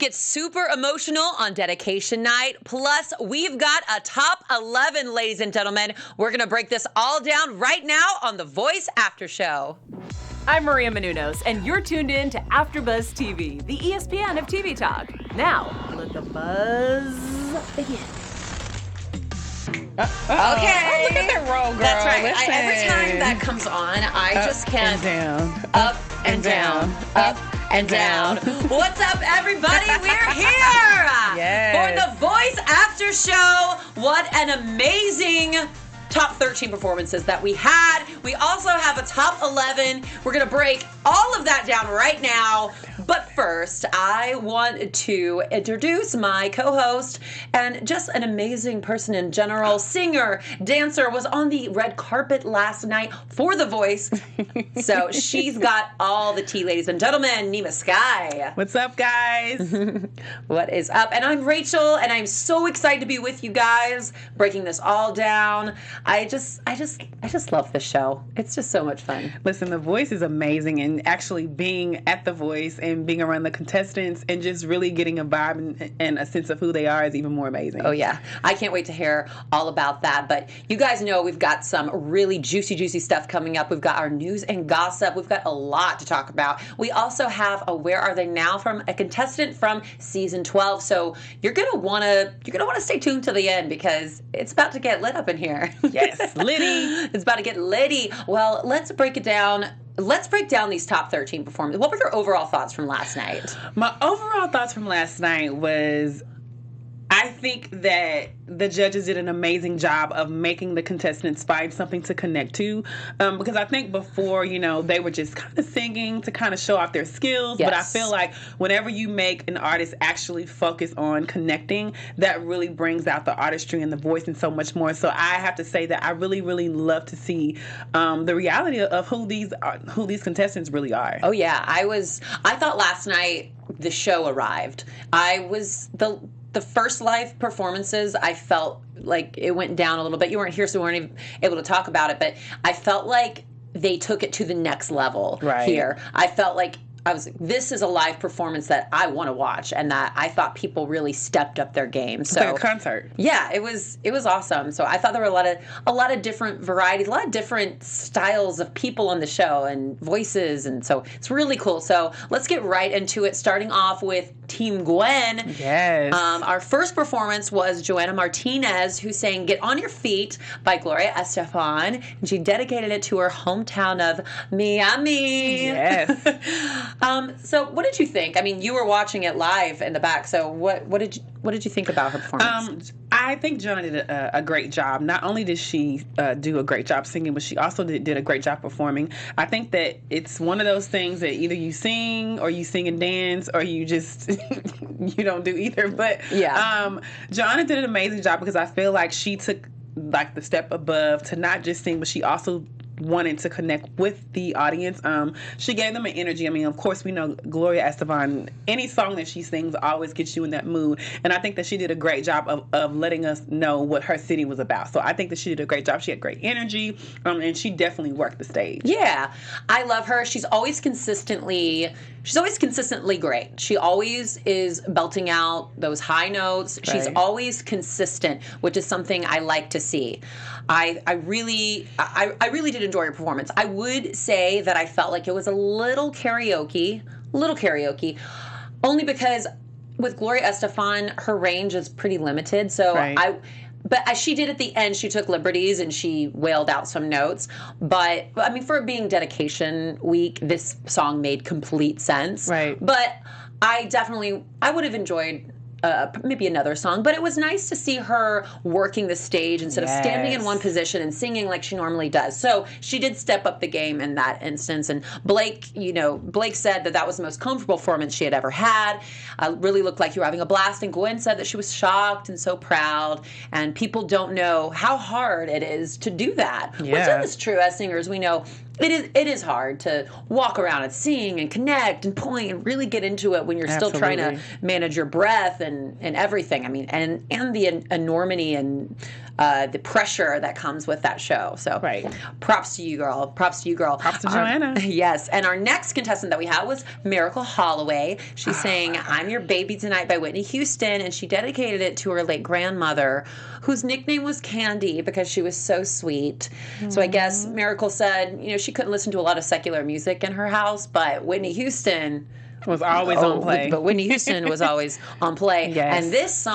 get super emotional on dedication night. Plus, we've got a top 11, ladies and gentlemen. We're going to break this all down right now on the Voice After Show. I'm Maria Menounos, and you're tuned in to AfterBuzz TV, the ESPN of TV talk. Now, let the buzz begin. Okay. Oh, look at that roll, girl. That's right. Listen. Every time that comes on, I just can't. And down. Up and down. Up and down. What's up, everybody? We're here Yes. for the Voice After Show. What an amazing top 13 performances that we had. We also have a top 11. We're going to break all of that down right now. But first, I want to introduce my co-host and just an amazing person in general. Singer, dancer, was on the red carpet last night for The Voice. So she's got all the tea, ladies and gentlemen. Neema Skye. What's up, guys? What is up? And I'm Rachel, and I'm so excited to be with you guys, breaking this all down. I just love this show. It's just so much fun. Listen, The Voice is amazing, and actually being at The Voice and being around the contestants and just really getting a vibe and a sense of who they are is even more amazing. Oh, yeah. I can't wait to hear all about that. But you guys know we've got some really juicy stuff coming up. We've got our news and gossip. We've got a lot to talk about. We also have a Where Are They Now from a contestant from season 12. So you're gonna wanna stay tuned to the end because it's about to get lit up in here. Yes, litty. It's about to get litty. Well, let's break it down. Let's break down these top 13 performances. What were your overall thoughts from last night? My overall thoughts from last night was, I think that the judges did an amazing job of making the contestants find something to connect to. Because I think before, they were just kind of singing to kind of show off their skills. Yes. But I feel like whenever you make an artist actually focus on connecting, that really brings out the artistry and the voice and so much more. So I have to say that I really, really love to see the reality of who these contestants really are. Oh, yeah. I thought last night the show arrived. The first live performances, I felt like it went down a little bit. You weren't here, so we weren't even able to talk about it, but I felt like they took it to the next level here. I felt like this is a live performance that I want to watch, and that I thought people really stepped up their game. So like a concert. Yeah, it was awesome. So I thought there were a lot of different varieties, a lot of different styles of people on the show and voices, and so it's really cool. So let's get right into it, starting off with Team Gwen. Yes. Our first performance was Joanna Martinez, who sang Get On Your Feet by Gloria Estefan, and she dedicated it to her hometown of Miami. Yes. So what did you think? I mean, you were watching it live in the back, so what did you think about her performance? I think Joanna did a great job. Not only did she do a great job singing, but she also did a great job performing. I think that it's one of those things that either you sing or you sing and dance or you just you don't do either. But yeah, Joanna did an amazing job because I feel like she took like the step above to not just sing, but she also wanted to connect with the audience. She gave them an energy. I mean, of course, we know Gloria Estefan, any song that she sings always gets you in that mood. And I think that she did a great job of letting us know what her city was about. So I think that she did a great job. She had great energy, and she definitely worked the stage. Yeah, I love her. She's always consistently great. She always is belting out those high notes. Right. She's always consistent, which is something I like to see. I really did enjoy her performance. I would say that I felt like it was a little karaoke, only because with Gloria Estefan, her range is pretty limited. So right. But as she did at the end, she took liberties and she wailed out some notes. But, I mean, for it being dedication week, this song made complete sense. Right. But I would have enjoyed maybe another song, but it was nice to see her working the stage instead of standing in one position and singing like she normally does. So she did step up the game in that instance. And Blake said that was the most comfortable performance she had ever had. Really looked like you were having a blast. And Gwen said that she was shocked and so proud. And people don't know how hard it is to do that. Yeah. Which is true. As singers, we know it is hard to walk around and sing and connect and point and really get into it when you're still trying to manage your breath and everything. I mean, and the enormity and the pressure that comes with that show. So props to you, girl. Props to you, girl. Props to Joanna. Yes. And our next contestant that we had was Miracle Holloway. She sang I'm Your Baby Tonight by Whitney Houston, and she dedicated it to her late grandmother, whose nickname was Candy because she was so sweet. So I guess Miracle said, she couldn't listen to a lot of secular music in her house, but Whitney Houston was always on play. But Whitney Houston was always on play. Yes. And this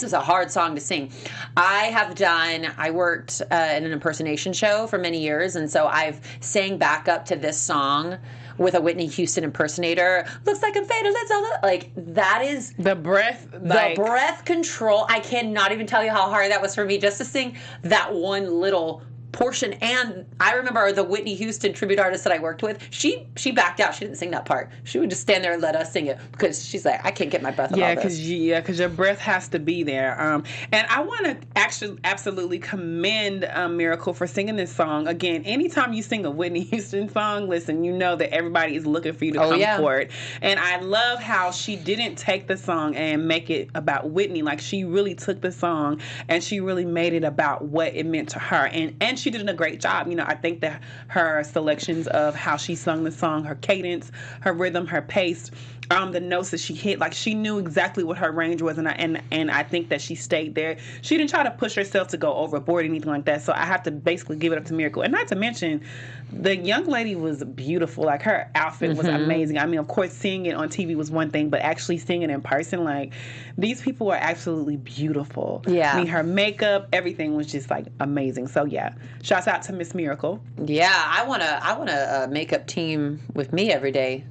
is a hard song to sing. I worked in an impersonation show for many years, and so I've sang back up to this song with a Whitney Houston impersonator. Looks like I'm faded. Like, that is the breath. The breath control. I cannot even tell you how hard that was for me just to sing that one little portion. And I remember the Whitney Houston tribute artist that I worked with, she backed out. She didn't sing that part. She would just stand there and let us sing it because she's like, I can't get my breath out of this. Because your breath has to be there. And I want to actually absolutely commend Miracle for singing this song. Again, anytime you sing a Whitney Houston song, listen, you know that everybody is looking for you to come for it. And I love how she didn't take the song and make it about Whitney. Like, she really took the song and she really made it about what it meant to her. And she did a great job. I think that her selections of how she sung the song, her cadence, her rhythm, her pace, the notes that she hit, like, she knew exactly what her range was, and I think that she stayed there. She didn't try to push herself to go overboard or anything like that. So I have to basically give it up to Miracle. And not to mention, the young lady was beautiful. Like, her outfit was amazing. I mean, of course, seeing it on TV was one thing, but actually seeing it in person, like, these people are absolutely beautiful. Yeah. I mean, her makeup, everything was just, like, amazing. So, yeah. Shouts out to Miss Miracle. Yeah, I want a makeup team with me every day.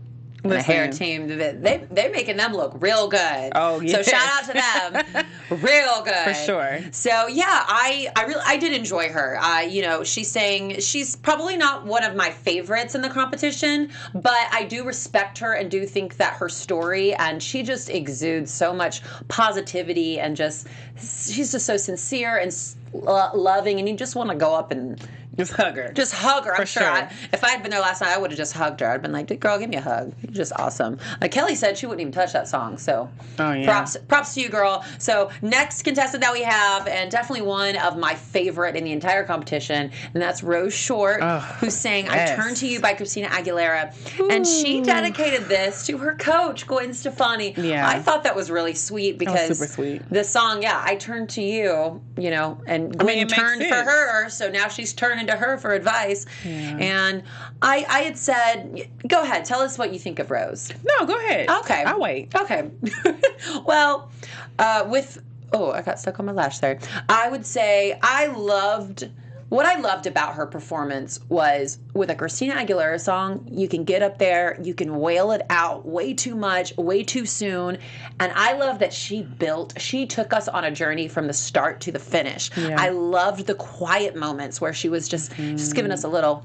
And a hair team, they're making them look real good. Oh, yeah. So shout out to them, real good for sure. So yeah, I did enjoy her. She's probably not one of my favorites in the competition, but I do respect her and do think that her story, and she just exudes so much positivity and she's just so sincere and loving, and you just want to go up and just hug her. I'm sure. If I had been there last night, I would have just hugged her. I'd been like, girl, give me a hug. You're just awesome. Kelly said she wouldn't even touch that song. So props to you, girl. So next contestant that we have, and definitely one of my favorite in the entire competition, and that's Rose Short, who sang I Turn to You by Christina Aguilera. Ooh. And she dedicated this to her coach, Gwen Stefani. Yeah. I thought that was really sweet because super sweet. The song, I Turn to You, and Gwen turned for her, so now she's turning to her for advice. Yeah. And I had said, go ahead, tell us what you think of Rose. No, go ahead. Okay. I'll wait. Okay. Well, I got stuck on my lash there. I would say what I loved about her performance was with a Christina Aguilera song, you can get up there, you can wail it out way too much, way too soon. And I love that she took us on a journey from the start to the finish. Yeah. I loved the quiet moments where she was just giving us a little...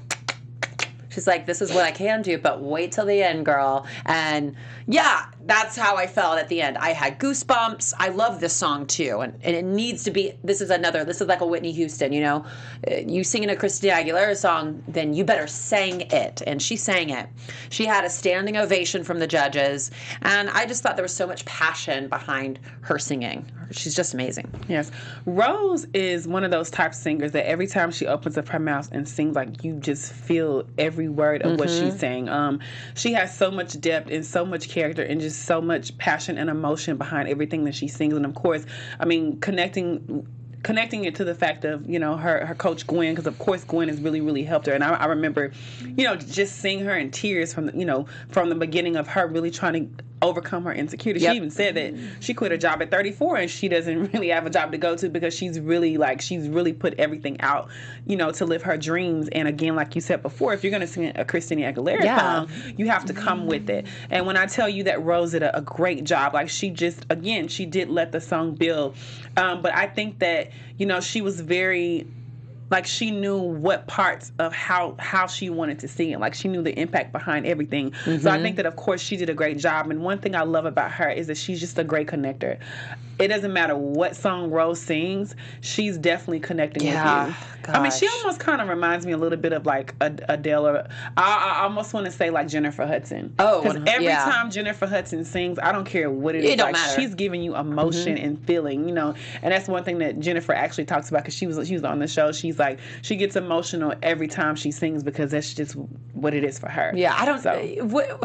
She's like, this is what I can do, but wait till the end, girl. And yeah, that's how I felt at the end. I had goosebumps. I love this song too. And it needs to be, this is like a Whitney Houston, You singing a Christina Aguilera song, then you better sing it. And she sang it. She had a standing ovation from the judges. And I just thought there was so much passion behind her singing. She's just amazing. Yes. Rose is one of those type of singers that every time she opens up her mouth and sings, like, you just feel every word of what she's saying. She has so much depth and so much character and just so much passion and emotion behind everything that she sings. And of course, I mean, connecting it to the fact of, her coach Gwen, because of course Gwen has really, really helped her. And I remember, just seeing her in tears from the beginning of her really trying to overcome her insecurity. Yep. She even said that she quit her job at 34 and she doesn't really have a job to go to because she's really put everything out, to live her dreams. And again, like you said before, if you're going to sing a Christina Aguilera song, you have to come with it. And when I tell you that Rose did a great job, like she did let the song build. But I think that, she was very like she knew what parts of how she wanted to sing it. Like she knew the impact behind everything. So I think that of course she did a great job. And one thing I love about her is that she's just a great connector. It doesn't matter what song Rose sings, she's definitely connecting with you. Gosh. I mean, she almost kind of reminds me a little bit of like Adele, or I almost want to say like Jennifer Hudson. Oh, because every time Jennifer Hudson sings, I don't care what it is. It don't like, matter. She's giving you emotion and feeling, you know. And that's one thing that Jennifer actually talks about, because she was on the show. She's like, she gets emotional every time she sings because that's just what it is for her. Yeah, I don't.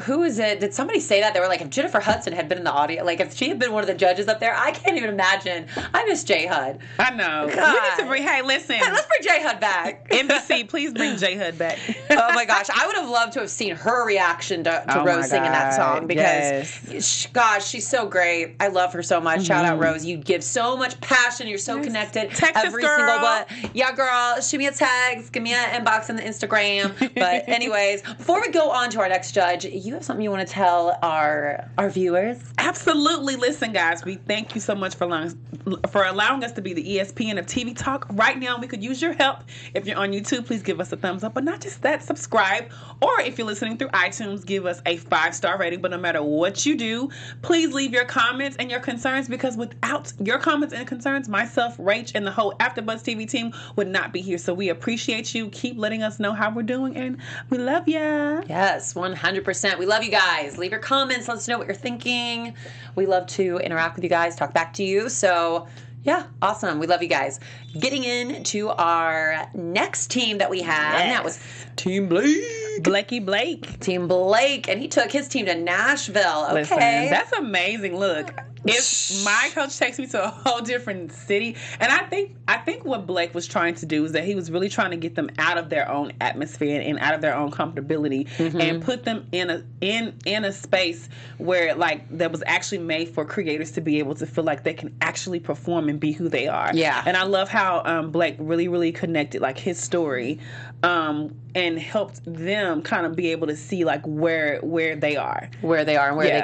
Who is it? Did somebody say that? They were like, if Jennifer Hudson had been in the audience, like if she had been one of the judges up there, I can't even imagine. I miss J Hud. I know. God. We need to bring. Hey, listen. Hey, let's bring J Hud back. NBC, please bring J Hud back. Oh my gosh, I would have loved to have seen her reaction to Rose singing that song, because gosh, she's so great. I love her so much. Shout out Rose. You give so much passion. You're so connected. Texas every girl. single one. Yeah, girl. Shoot me a text. Give me an inbox on the Instagram. But anyways, before we go on to our next judge, you have something you want to tell our viewers? Absolutely. Listen, guys, we thank you so much for allowing us to be the ESPN of TV talk. Right now, we could use your help. If you're on YouTube, please give us a thumbs up. But not just that, subscribe. Or if you're listening through iTunes, give us a 5-star rating. But no matter what you do, please leave your comments and your concerns, because without your comments and concerns, myself, Rach, and the whole AfterBuzz TV team would not be here. So we appreciate you. Keep letting us know how we're doing, and we love ya. Yes, 100%. We love you guys. Leave your comments. Let us know what you're thinking. We love to interact with you guys, talk back to you. So yeah, awesome. We love you guys. Getting into our next team that we had, and that was Team Blake. Blake. Team Blake, and he took his team to Nashville. Okay. Listen, that's amazing. Look, if my coach takes me to a whole different city, and I think what Blake was trying to do is that he was really trying to get them out of their own atmosphere and out of their own comfortability, and put them in a space where like that was actually made for creators to be able to feel like they can actually perform and be who they are. Yeah. And I love how Blake really connected like his story, and helped them kind of be able to see like where they are and where they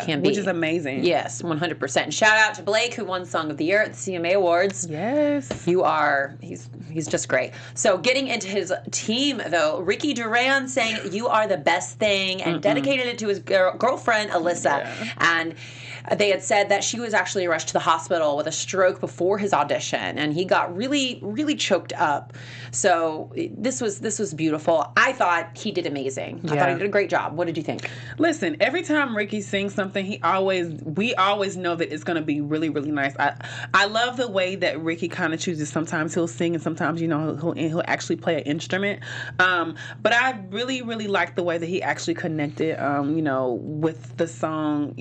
can be, which is amazing. Yes, 100%. And shout out to Blake, who won Song of the Year at the CMA Awards. Yes, he's just great. So getting into his team though, Ricky Duran sang "You Are the Best Thing" and dedicated it to his girlfriend Alyssa, and they had said that she was actually rushed to the hospital with a stroke before his audition, and he got really choked up. So this was beautiful. I thought he did amazing. I thought he did a great job. What did you think? Listen, every time Ricky sings something, we always know that it's going to be really nice. I love the way that Ricky kind of chooses. Sometimes he'll sing, and sometimes he'll actually play an instrument. But I really like the way that he actually connected. With the song.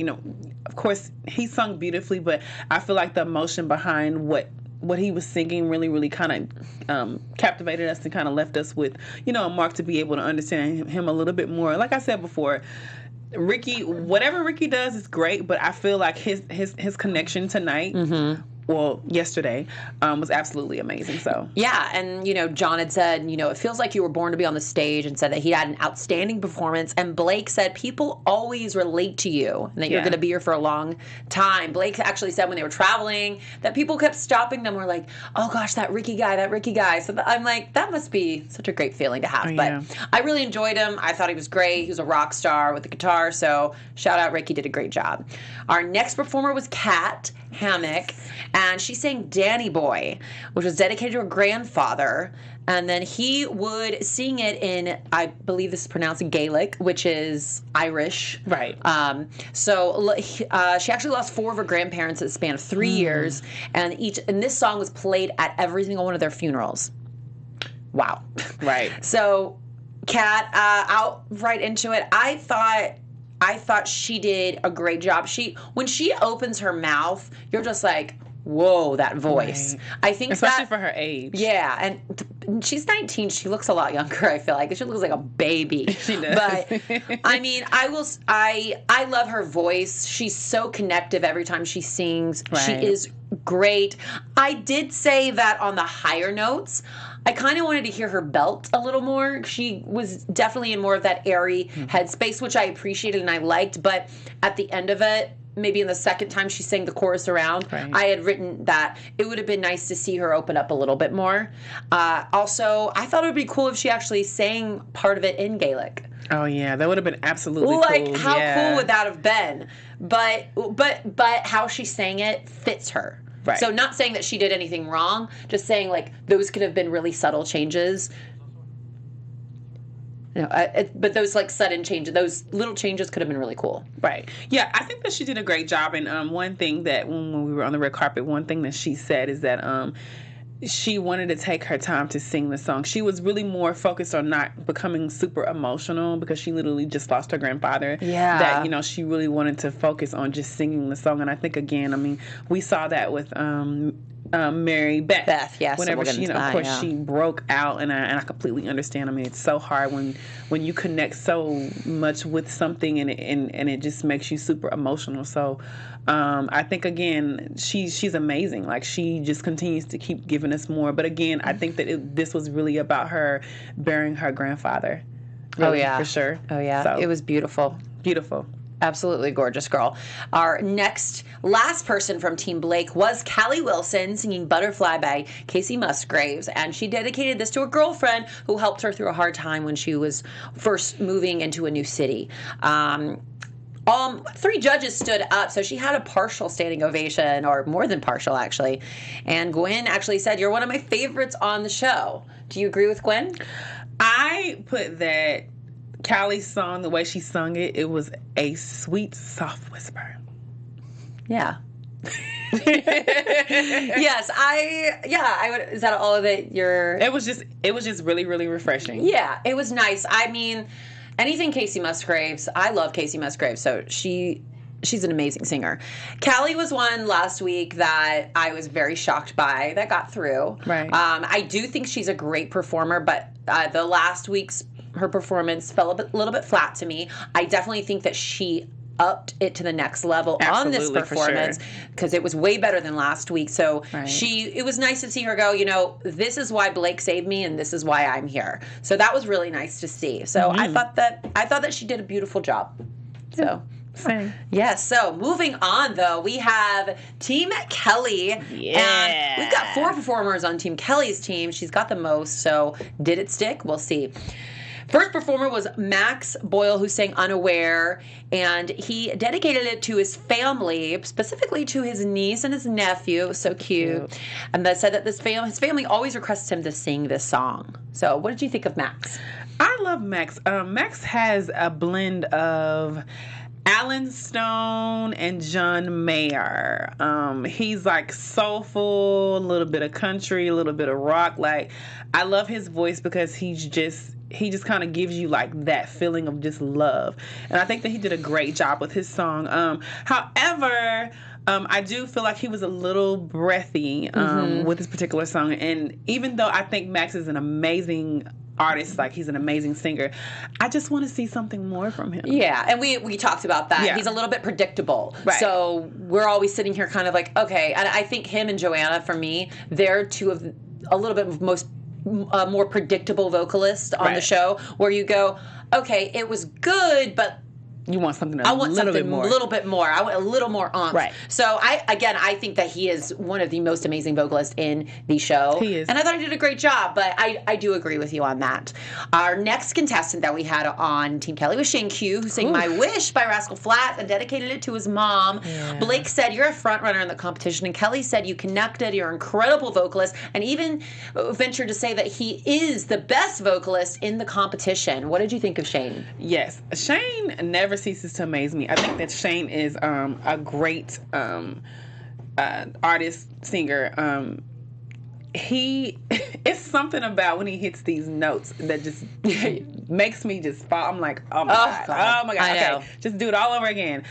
Of course, he sung beautifully, but I feel like the emotion behind what he was singing really kind of captivated us and kind of left us with, a mark to be able to understand him a little bit more. Like I said before, Ricky, whatever Ricky does is great, but I feel like his connection tonight, yesterday, was absolutely amazing. So yeah, and John had said, it feels like you were born to be on the stage, and said that he had an outstanding performance. And Blake said people always relate to you and that you're going to be here for a long time. Blake actually said when they were traveling that people kept stopping them, were like, oh gosh, that Ricky guy. So I'm like, that must be such a great feeling to have. But I really enjoyed him. I thought he was great. He was a rock star with the guitar. So shout out, Ricky did a great job. Our next performer was Kat Hammock, and she sang Danny Boy, which was dedicated to her grandfather. And then he would sing it in, I believe this is pronounced Gaelic, which is Irish. Right. So she actually lost 4 of her grandparents in the span of 3 years, and this song was played at every single one of their funerals. Wow. Right. So Kat, out right into it. I thought she did a great job. When she opens her mouth, you're just like, whoa, that voice. Right. I think especially for her age. Yeah, and she's 19. She looks a lot younger, I feel like. She looks like a baby. She does. But I mean, I love her voice. She's so connective every time she sings. Right. She is great. I did say that on the higher notes, I kind of wanted to hear her belt a little more. She was definitely in more of that airy headspace, which I appreciated and I liked. But at the end of it, maybe in the second time she sang the chorus around, Right. I had written that it would have been nice to see her open up a little bit more. Also, I thought it would be cool if she actually sang part of it in Gaelic. Oh yeah, that would have been absolutely Like, cool. how Yeah. cool would that have been? But how she sang it fits her. Right. So not saying that she did anything wrong, just saying like those could have been really subtle changes. But those like sudden changes, those little changes could have been really cool. Right. Yeah, I think that she did a great job. And one thing that when we were on the red carpet, one thing that she said is that she wanted to take her time to sing the song. She was really more focused on not becoming super emotional because she literally just lost her grandfather. Yeah. That, you know, she really wanted to focus on just singing the song. And I think, again, I mean, we saw that with Mary Beth. Yes. Whenever so she, of course, she broke out, and I completely understand. I mean, it's so hard when you connect so much with something, and it just makes you super emotional. So, I think again, she's amazing. Like, she just continues to keep giving us more. But again, I think that this was really about her burying her grandfather. Really, Oh yeah, for sure. Oh yeah, So, it was beautiful. beautiful. Absolutely gorgeous girl. Our last person from Team Blake was Callie Wilson singing Butterfly by Casey Musgraves. And she dedicated this to a girlfriend who helped her through a hard time when she was first moving into a new city. 3 judges stood up, so she had a partial standing ovation, or more than partial, actually. And Gwen actually said, "You're one of my favorites on the show." Do you agree with Gwen? I put that Callie's song, the way she sung it, it was a sweet, soft whisper. Yeah. Yes, I would. Is that all of it? It was just really, really refreshing. Yeah, it was nice. I mean, anything Casey Musgraves. I love Casey Musgraves, so she's an amazing singer. Callie was one last week that I was very shocked by that got through. Right. I do think she's a great performer, but the last week's her performance fell a little bit flat to me. I definitely think that she upped it to the next level on this Absolutely, for performance because it was way better than last week. So Right. it was nice to see her go, this is why Blake saved me and this is why I'm here. So that was really nice to see. So I thought that she did a beautiful job. So Same. yes. So moving on, though, we have Team Kelly. Yeah. And we've got 4 performers on Team Kelly's team. She's got the most. So did it stick? We'll see. First performer was Max Boyle, who sang Unaware, and he dedicated it to his family, specifically to his niece and his nephew. It was so cute. And they said that his family always requests him to sing this song. So what did you think of Max? I love Max. Max has a blend of Alan Stone and John Mayer. He's like soulful, a little bit of country, a little bit of rock. Like, I love his voice because he just kind of gives you like that feeling of just love. And I think that he did a great job with his song. However, I do feel like he was a little breathy with this particular song. And even though I think Max is an amazing artist, like he's an amazing singer, I just want to see something more from him. Yeah, and we talked about that. Yeah. He's a little bit predictable. Right. So we're always sitting here kind of like, okay. And I think him and Joanna, for me, they're 2 of a little bit most more predictable vocalists on the Right. show, where you go, okay, it was good, but You want something I want little something bit more. a little bit more. I want a little more oomph. Right. So I think that he is one of the most amazing vocalists in the show. He is. And I thought he did a great job, but I do agree with you on that. Our next contestant that we had on Team Kelly was Shane Q, who sang My Wish by Rascal Flatts and dedicated it to his mom. Yeah. Blake said, "You're a front runner in the competition." And Kelly said, "You connected, you're an incredible vocalist," and even ventured to say that he is the best vocalist in the competition. What did you think of Shane? Yes, Shane never ceases to amaze me. I think that Shane is a great artist, singer. It's something about when he hits these notes that just makes me just fall. I'm like, oh my God. Oh my God. I know. Okay, just do it all over again.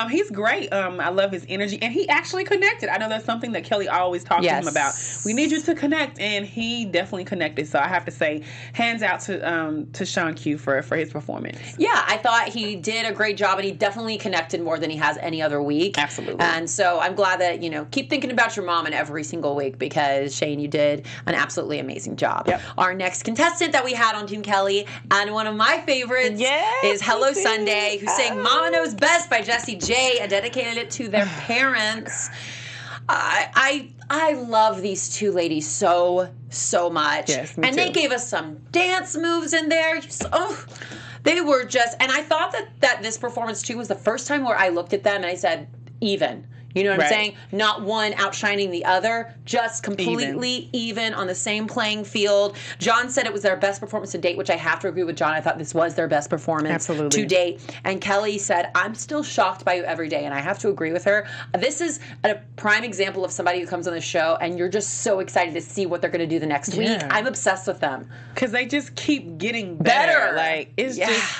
He's great. I love his energy, and he actually connected. I know that's something that Kelly always talks to him about. We need you to connect, and he definitely connected. So I have to say, hands out to Sean Q for his performance. Yeah, I thought he did a great job, and he definitely connected more than he has any other week. Absolutely. And so I'm glad that, keep thinking about your mom in every single week, because Shane, you did an absolutely amazing job. Yep. Our next contestant that we had on Team Kelly, and one of my favorites, Yes, is Hello we did. Sunday, who sang Mama Knows Best by Jessie J and dedicated it to their parents. I love these two ladies so much. Yes, me and they too. gave us some dance moves in there. They were just, and I thought that this performance too was the first time where I looked at them and I said, even. You know what I'm Right. saying? Not one outshining the other, just completely even on the same playing field. John said it was their best performance to date, which I have to agree with John. I thought this was their best performance Absolutely. to date. And Kelly said, I'm still shocked by you every day, and I have to agree with her. This is a prime example of somebody who comes on the show, and you're just so excited to see what they're going to do the next week. Yeah. I'm obsessed with them. Because they just keep getting better. Like, it's just...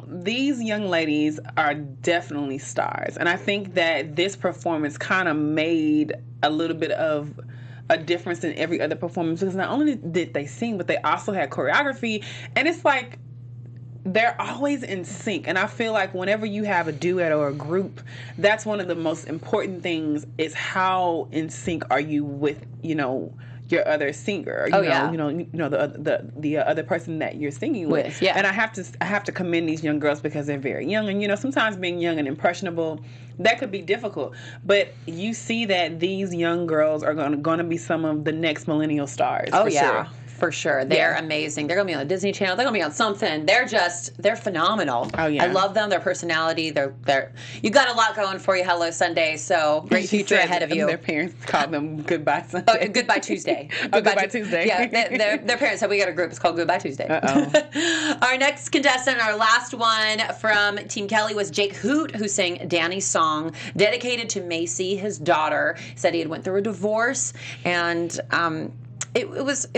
these young ladies are definitely stars. And I think that this performance kind of made a little bit of a difference in every other performance, because not only did they sing, but they also had choreography. And it's like, they're always in sync. And I feel like whenever you have a duet or a group, that's one of the most important things, is how in sync are you with, your other singer, the other person that you're singing with. Yeah. And I have to commend these young girls, because they're very young, and sometimes being young and impressionable, that could be difficult. But you see that these young girls are going to be some of the next millennial stars. Oh, for yeah. sure. For sure. They're amazing. They're going to be on the Disney Channel. They're going to be on something. They're phenomenal. Oh, yeah. I love them, their personality. You got a lot going for you, Hello Sunday. So great She future said ahead of you. Their parents called them Goodbye Sunday. Goodbye Tuesday. Goodbye Tuesday. Yeah, their parents said we got a group. It's called Goodbye Tuesday. Uh-oh. Our next contestant, our last one from Team Kelly, was Jake Hoot, who sang Danny's song, dedicated to Macy, his daughter. Said he had went through a divorce, and it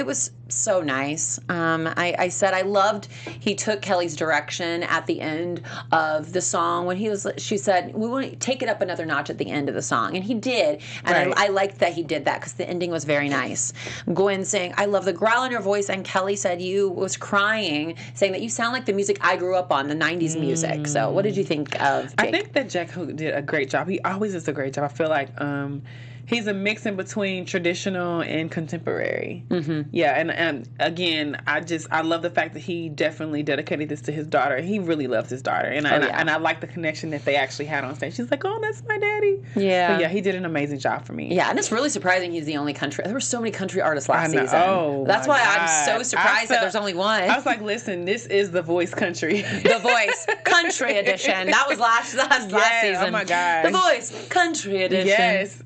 was so nice. I said I loved he took Kelly's direction at the end of the song when she said, we want to take it up another notch at the end of the song. And he did. And Right. I liked that he did that, because the ending was very nice. Gwen saying, I love the growl in your voice. And Kelly said you was crying, saying that you sound like the music I grew up on, the 90s music. So what did you think of Jake? I think that Jack Hook did a great job. He always does a great job. I feel like he's a mix in between traditional and contemporary. Mm-hmm. Yeah, and again, I love the fact that he definitely dedicated this to his daughter. He really loves his daughter, and I like the connection that they actually had on stage. She's like, "Oh, that's my daddy." Yeah, but yeah, he did an amazing job for me. Yeah, and it's really surprising he's the only country. There were so many country artists last season. Oh, that's why I'm so surprised that there's only one. I was like, listen, this is The Voice Country. The Voice Country Edition. That was last season. Oh my God. The Voice Country Edition. Yes.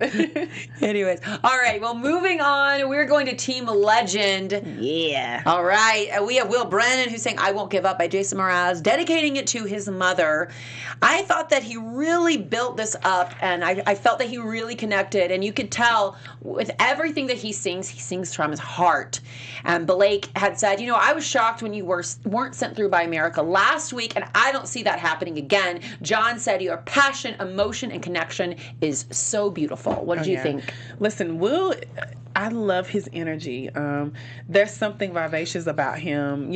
Anyways, all right. Well, moving on, we're going to Team Legend. Yeah. All right. We have Will Brennan, who's saying "I Won't Give Up" by Jason Mraz, dedicating it to his mother. I thought that he really built this up, and I felt that he really connected, and you could tell with everything that he sings from his heart. And Blake had said, I was shocked when you weren't sent through by America last week, and I don't see that happening again. John said your passion, emotion, and connection is so beautiful. What did you think? Listen, Will, I love his energy. There's something vivacious about him.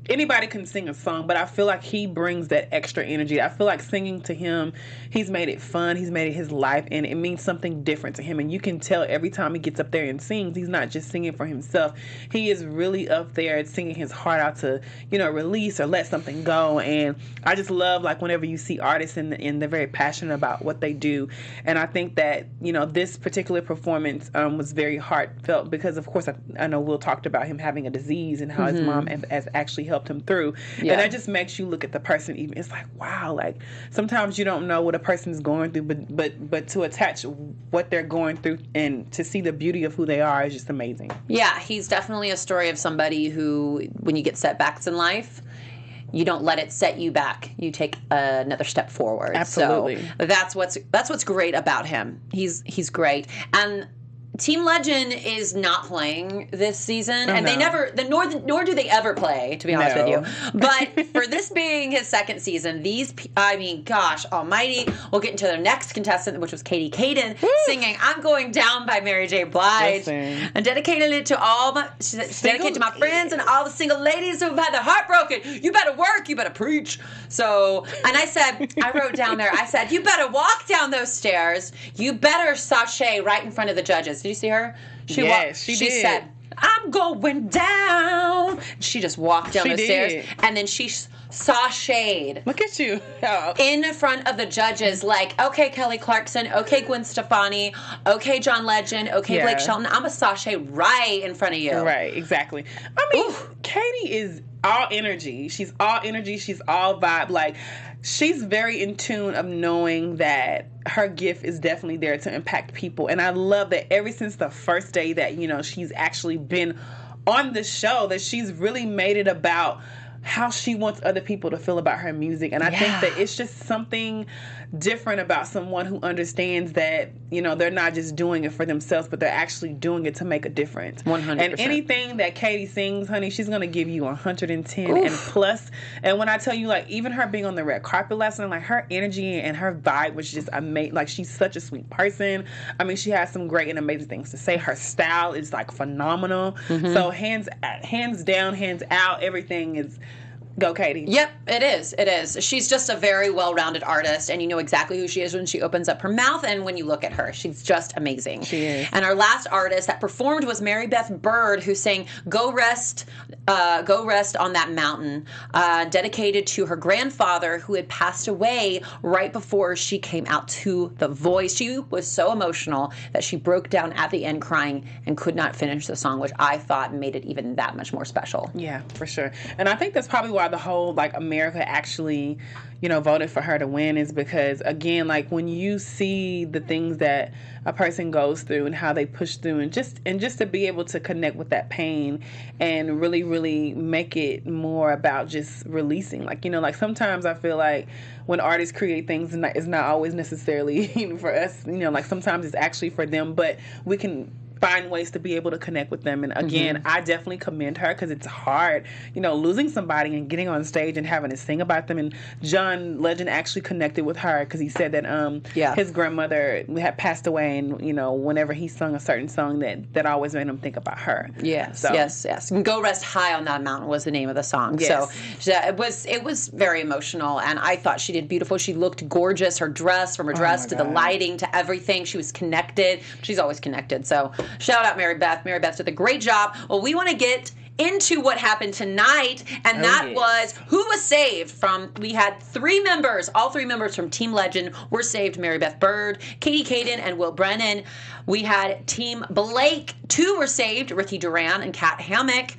Anybody can sing a song, but I feel like he brings that extra energy. I feel like singing to him, he's made it fun. He's made it his life, and it means something different to him. And you can tell every time he gets up there and sings, he's not just singing for himself. He is really up there singing his heart out to, release or let something go. And I just love, whenever you see artists and they're very passionate about what they do. And I think that, this particular performance was very heartfelt because, of course, I know Will talked about him having a disease and how his mom has actually helped him through. Yeah. And that just makes you look at the person even. It's like, wow, sometimes you don't know what a person's going through, but to attach what they're going through and to see the beauty of who they are is just amazing. Yeah, he's definitely a story of somebody who, when you get setbacks in life, you don't let it set you back. You take another step forward. Absolutely. So that's what's great about him. He's great. And Team Legend is not playing this season, and they never, nor do they ever play, to be honest with you. But for this being his second season, gosh almighty, we'll get into the next contestant, which was Katie Caden, singing "I'm Going Down" by Mary J. Blige, and dedicated it to all she's dedicated to my friends and all the single ladies who've had their heart broken. You better work, you better preach. So, and I wrote down there, I said, you better walk down those stairs, you better sashay right in front of the judges. Did you see her? Yes, she did. She said, "I'm going down." She just walked down the stairs, and then she sashayed. Look at you. Oh. In front of the judges, like, okay, Kelly Clarkson, okay, Gwen Stefani, okay, John Legend, okay, Blake Shelton. I'm a sashay right in front of you. Right, exactly. I mean, Katie is all energy. She's all energy. She's all vibe. Like, she's very in tune of knowing that her gift is definitely there to impact people. And I love that ever since the first day that, you know, she's actually been on the show, that she's really made it about how she wants other people to feel about her music. And I think that it's just something different about someone who understands that, you know, they're not just doing it for themselves, but they're actually doing it to make a difference. 100%. And anything that Katie sings, honey, she's going to give you 110 and plus. And when I tell you, like, even her being on the red carpet last night, like, her energy and her vibe was just amazing. Like, she's such a sweet person. I mean, she has some great and amazing things to say. Her style is, like, phenomenal. So hands down, hands out, everything is... Go, Katie. Yep, it is. It is. She's just a very well-rounded artist, and you know exactly who she is when she opens up her mouth, and when you look at her, she's just amazing. She is. And our last artist that performed was Mary Beth Bird, who sang "Go Rest on That Mountain," dedicated to her grandfather, who had passed away right before she came out to The Voice. She was so emotional that she broke down at the end crying and could not finish the song, which I thought made it even that much more special. Yeah, for sure. And I think that's probably why the whole, like, America actually, you know, voted for her to win, is because, again, like, when you see the things that a person goes through and how they push through, and just to be able to connect with that pain and really, really make it more about just releasing. Like, you know, like, sometimes I feel like when artists create things, it's not always necessarily for us, you know, like, sometimes it's actually for them, but we can find ways to be able to connect with them. And again, I definitely commend her, because it's hard, you know, losing somebody and getting on stage and having to sing about them. And John Legend actually connected with her because he said that his grandmother had passed away, and, you know, whenever he sung a certain song, that always made him think about her. Yes, so. yes. "Go Rest High on That Mountain" was the name of the song. Yes. So it was very emotional, and I thought she did beautiful. She looked gorgeous. Her dress, from her dress to the lighting to everything, she was connected. She's always connected. So shout out Mary Beth. Mary Beth did a great job. Well, we want to get into what happened tonight, and that was who was saved from. We had all three members from Team Legend were saved: Mary Beth Bird, Katie Caden, and Will Brennan. We had Team Blake, 2 were saved: Ricky Duran and Kat Hammock.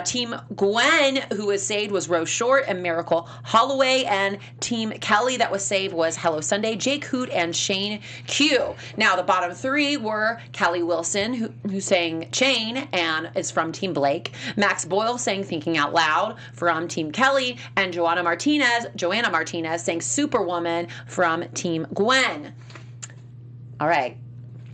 Team Gwen, who was saved, was Rose Short and Miracle Holloway. And Team Kelly that was saved was Hello Sunday, Jake Hoot, and Shane Q. Now, the bottom 3 were Callie Wilson, who sang Chain and is from Team Blake. Max Boyle sang Thinking Out Loud from Team Kelly. And Joanna Martinez sang Superwoman from Team Gwen. All right.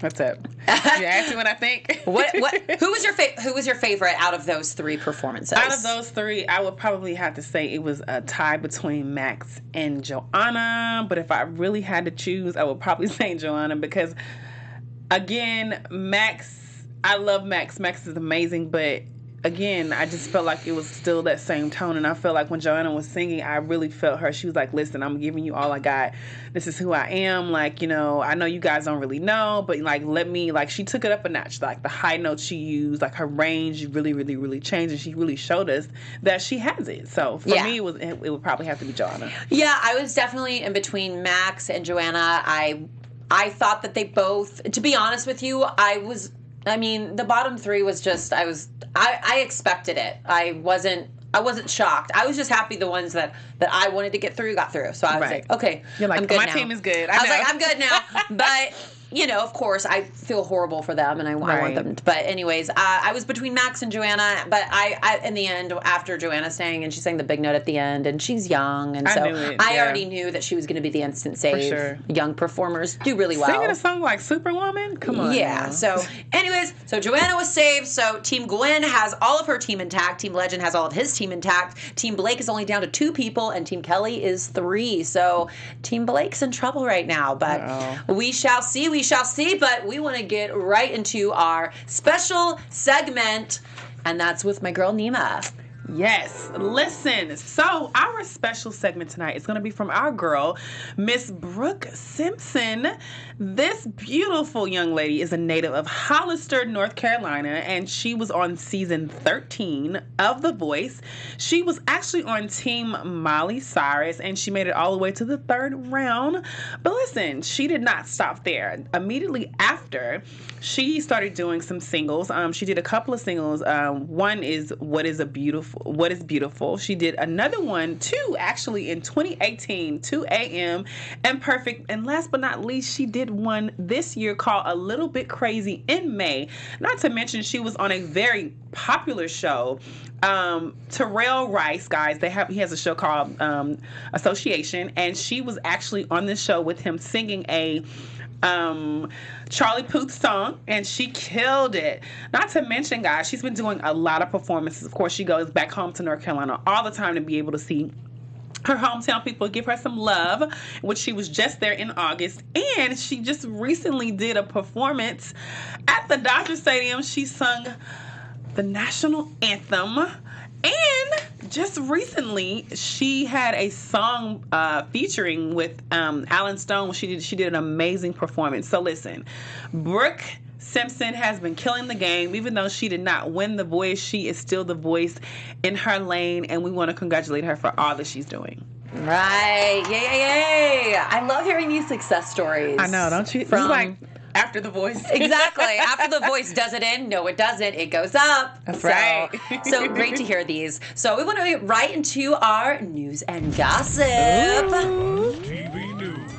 What's up? You asked me what I think. Who was your favorite out of those 3 performances? Out of those 3, I would probably have to say it was a tie between Max and Joanna. But if I really had to choose, I would probably say Joanna, because, again, Max, I love Max. Max is amazing, but again, I just felt like it was still that same tone. And I felt like when Joanna was singing, I really felt her. She was like, "Listen, I'm giving you all I got. This is who I am. Like, you know, I know you guys don't really know, but, like, let me," like, she took it up a notch. Like, the high notes she used, like, her range really, really, really changed. And she really showed us that she has it. So for me, it would probably have to be Joanna. Yeah, I was definitely in between Max and Joanna. I thought that they both, to be honest with you, the bottom 3 was just, I expected it. I wasn't shocked. I was just happy the ones that I wanted to get through got through. So I was like, okay, you're like, I'm good my now. team is good. I was like, I'm good now. But, you know, of course, I feel horrible for them, and I want them. But anyways, I was between Max and Joanna, but I in the end, after Joanna sang, and she sang the big note at the end, and she's young, and I already knew that she was going to be the instant save. For sure. Young performers do really well. Singing a song like Superwoman? Come on. Yeah. Now. So anyways, Joanna was saved. So Team Gwen has all of her team intact. Team Legend has all of his team intact. Team Blake is only down to 2 people, and Team Kelly is 3. So Team Blake's in trouble right now, but we shall see. But we want to get right into our special segment, and that's with my girl Neema. Yes. Listen, so our special segment tonight is going to be from our girl, Miss Brooke Simpson. This beautiful young lady is a native of Hollister, North Carolina, and she was on season 13 of The Voice. She was actually on Team Miley Cyrus, and she made it all the way to the third round. But listen, she did not stop there. Immediately after, she started doing some singles. She did a couple of singles. One is What is Beautiful. She did another one, two actually, in 2018, 2 a.m. and Perfect. And last but not least, she did one this year called A Little Bit Crazy in May. Not to mention, she was on a very popular show. Terrell Rice, guys, he has a show called Association, and she was actually on this show with him singing a Charlie Puth song, and she killed it. Not to mention, guys, she's been doing a lot of performances. Of course, she goes back home to North Carolina all the time to be able to see her hometown people give her some love, which she was just there in August. And she just recently did a performance at the Dodger Stadium. She sung the national anthem. And just recently, she had a song featuring with Alan Stone. She did an amazing performance. So listen, Brooke Simpson has been killing the game. Even though she did not win The Voice, she is still the voice in her lane, and we want to congratulate her for all that she's doing. Right. Yay. I love hearing these success stories. I know, don't you? It's like After The Voice. Exactly. After The Voice does it in, no, it doesn't. It goes up. That's right. So great to hear these. So we want to get right into our news and gossip. Ooh. TV news.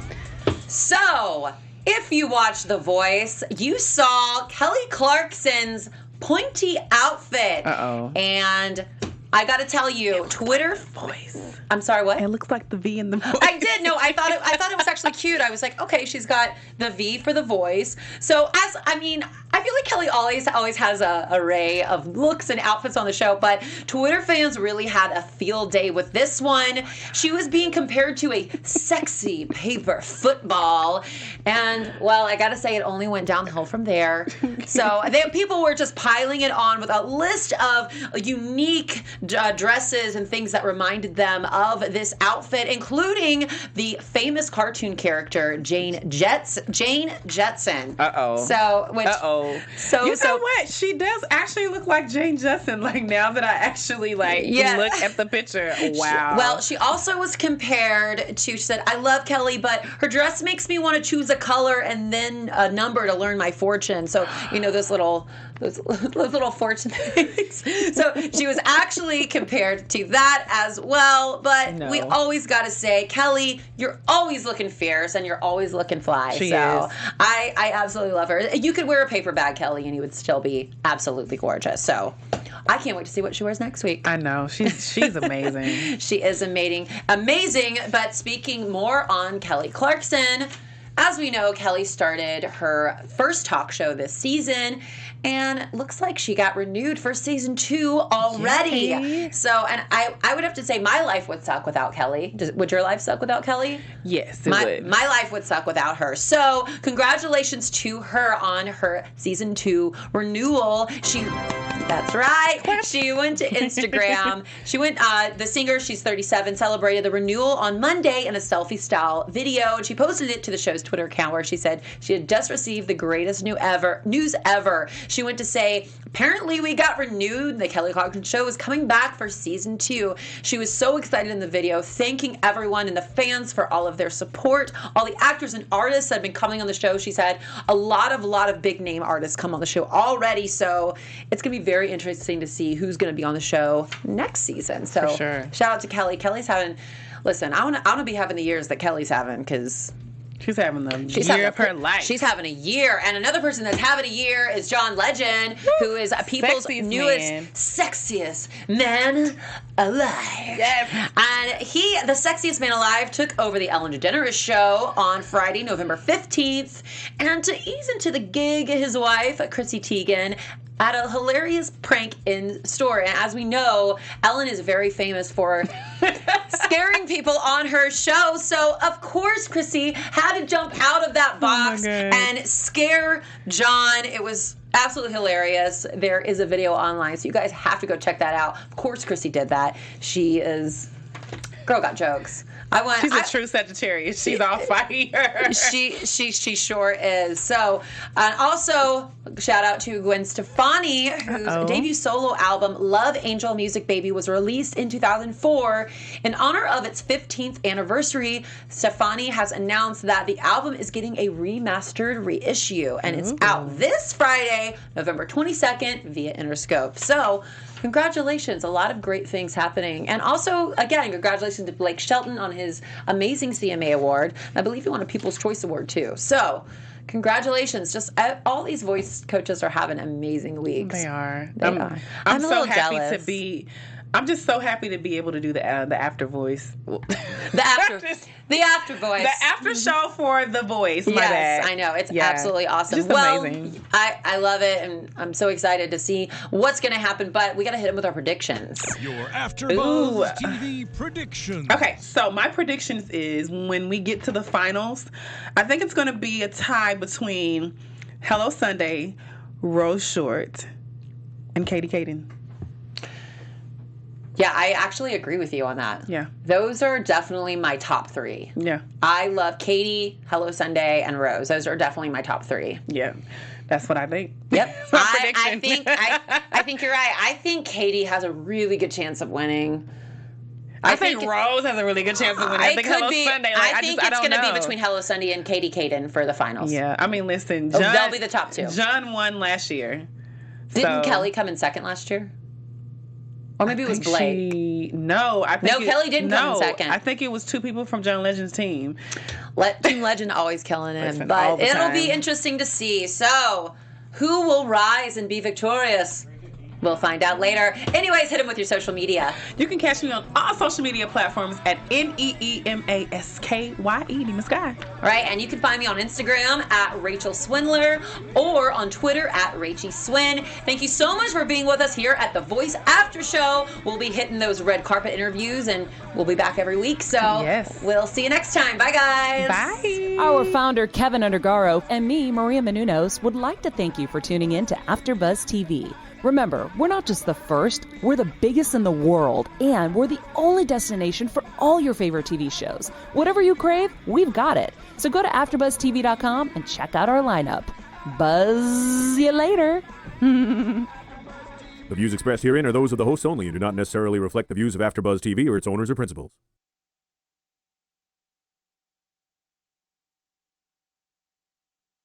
So, if you watched The Voice, you saw Kelly Clarkson's pointy outfit. Uh-oh. And I got to tell you, Twitter Voice. I'm sorry, what? It looks like the V in the voice. I did. No, I thought it was actually cute. I was like, okay, she's got the V for The Voice. So I feel like Kelly always has a array of looks and outfits on the show, but Twitter fans really had a field day with this one. She was being compared to a sexy paper football, and well, I gotta say, it only went downhill from there. So people were just piling it on with a list of unique dresses and things that reminded them of this outfit, including the famous cartoon character Jane Jetson. Uh-oh. So, So, you know what? She does actually look like Jane Jetson. Like, now that I actually look at the picture. Wow. She also was compared to, she said, I love Kelly, but her dress makes me want to choose a color and then a number to learn my fortune. So, those little fortune things. So she was actually compared to that as well. But we always got to say, Kelly, you're always looking fierce and you're always looking fly. She so is. I absolutely love her. You could wear a paper bag, Kelly, and you would still be absolutely gorgeous. So I can't wait to see what she wears next week. I know. She's amazing. She is amazing. But speaking more on Kelly Clarkson, as we know, Kelly started her first talk show this season, and looks like she got renewed for season 2 already. Yay. So, and I would have to say my life would suck without Kelly. Would your life suck without Kelly? Yes, it would. My life would suck without her. So, congratulations to her on her season 2 renewal. That's right. She went to Instagram. The singer, she's 37, celebrated the renewal on Monday in a selfie-style video. And she posted it to the show's Twitter account where she said she had just received the greatest news ever. She went to say, apparently we got renewed. The Kelly Clarkson Show is coming back for season 2. She was so excited in the video, thanking everyone and the fans for all of their support. All the actors and artists that have been coming on the show. She's had a lot of big name artists come on the show already. So it's going to be very interesting to see who's going to be on the show next season. So for sure. Shout out to Kelly. Kelly's having, listen, I want to be having the years that Kelly's having, because she's having the year of her life. She's having a year. And another person that's having a year is John Legend, who is people's newest, sexiest man alive. Yes. And the sexiest man alive, took over the Ellen DeGeneres show on Friday, November 15th. And to ease into the gig, his wife, Chrissy Teigen, had a hilarious prank in store. And as we know, Ellen is very famous for scaring people on her show. So, of course, Chrissy had to jump out of that box God. and scare John. It was absolutely hilarious. There is a video online, so you guys have to go check that out. Of course, Chrissy did that. She is... Girl got jokes. She's a true Sagittarius. She's on fire. She sure is. So, and also shout out to Gwen Stefani, whose debut solo album Love Angel Music Baby was released in 2004. In honor of its 15th anniversary, Stefani has announced that the album is getting a remastered reissue, and it's out this Friday, November 22nd, via Interscope. So, congratulations. A lot of great things happening. And also, again, congratulations to Blake Shelton on his amazing CMA award. I believe he won a People's Choice Award, too. So, congratulations. Just all these voice coaches are having amazing weeks. They are. I'm so happy jealous. to be... I'm just so happy to be able to do the after voice. The after voice. The after show for The Voice. My yes, bad. I know. It's absolutely awesome. Just amazing. I love it, and I'm so excited to see what's going to happen, but we got to hit them with our predictions. Your AfterBuzz TV predictions. Okay, so my predictions is when we get to the finals, I think it's going to be a tie between Hello Sunday, Rose Short, and Katie Caden. Yeah, I actually agree with you on that. Yeah. Those are definitely my top three. Yeah. I love Katie, Hello Sunday, and Rose. Those are definitely my top three. Yeah. That's what I think. Yep. I think you're right. I think Katie has a really good chance of winning. I think Rose has a really good chance of winning. I think Hello Sunday. I think it's going to be between Hello Sunday and Katie Caden for the finals. Yeah. I mean, listen. John, they'll be the top two. John won last year. Didn't Kelly come in second last year? Or maybe it was Blake. Kelly didn't come in second. I think it was two people from John Legend's team. Team Legend always killing him. Listen, but it'll be interesting to see. So, who will rise and be victorious? We'll find out later. Anyways, hit him with your social media. You can catch me on all social media platforms at Neemaskye, Neema Skye. All right, and you can find me on Instagram at Rachel Swindler or on Twitter at Rachie Swin. Thank you so much for being with us here at the Voice After Show. We'll be hitting those red carpet interviews, and we'll be back every week. So we'll see you next time. Bye, guys. Bye. Our founder, Kevin Undergaro, and me, Maria Menounos, would like to thank you for tuning in to AfterBuzz TV. Remember, we're not just the first, we're the biggest in the world, and we're the only destination for all your favorite TV shows. Whatever you crave, we've got it. So go to AfterBuzzTV.com and check out our lineup. Buzz you later. The views expressed herein are those of the hosts only and do not necessarily reflect the views of AfterBuzz TV or its owners or principals.